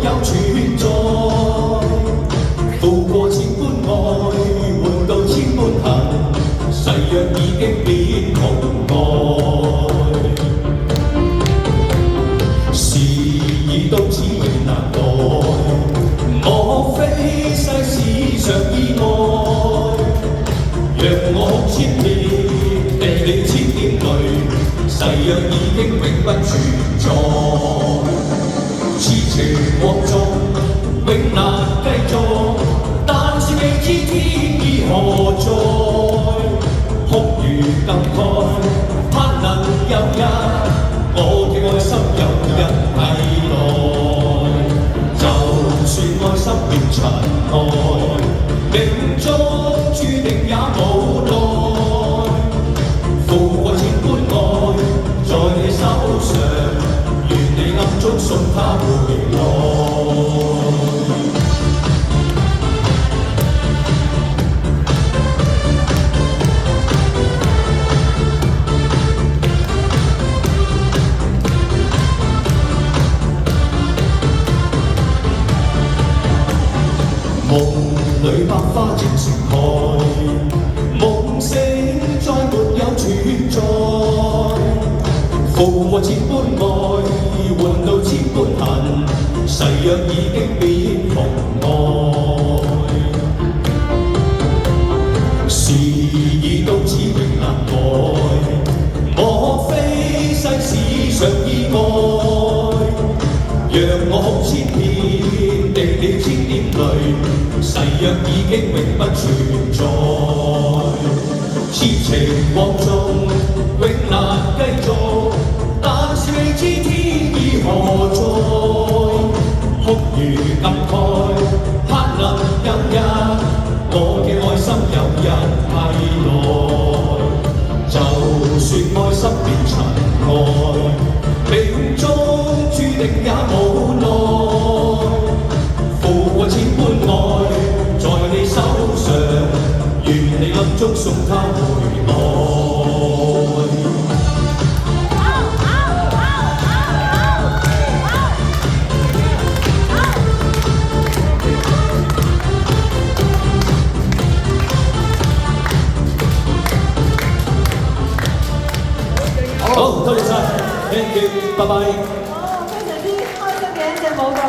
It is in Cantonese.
有存在，渡過千般愛，換到千般恨，誓約已經變無愛。事已到此永難改，莫非世事上意外？讓我哭千遍，地理千點淚，誓約已經永不存在。痴情往縱，永難繼續，但是未知天意何在。哭如感慨，盼能有日，我嘅愛心有人替代。就算愛心變塵埃，命中注定也無奈。付過千般愛，在你手上，願你暗中送他回來。夢裏百花漸盛開，夢醒再沒有存在。付過千般愛，換到千般恨，誓約已經變無愛。事已到此永難改，莫非世事上意外？讓我哭千遍，滴了千點淚，誓約已經永不存在。痴情往縱，永難繼續，但是未知天意何在。哭如感慨，盼能有日，我嘅愛心有人替代。就算愛心變塵埃，命中注定也無奈。付過千般愛，在你手上，願你暗中送他回來。好，多謝晒 ，thank you，拜拜。非常之開心嘅一隻舞蹈。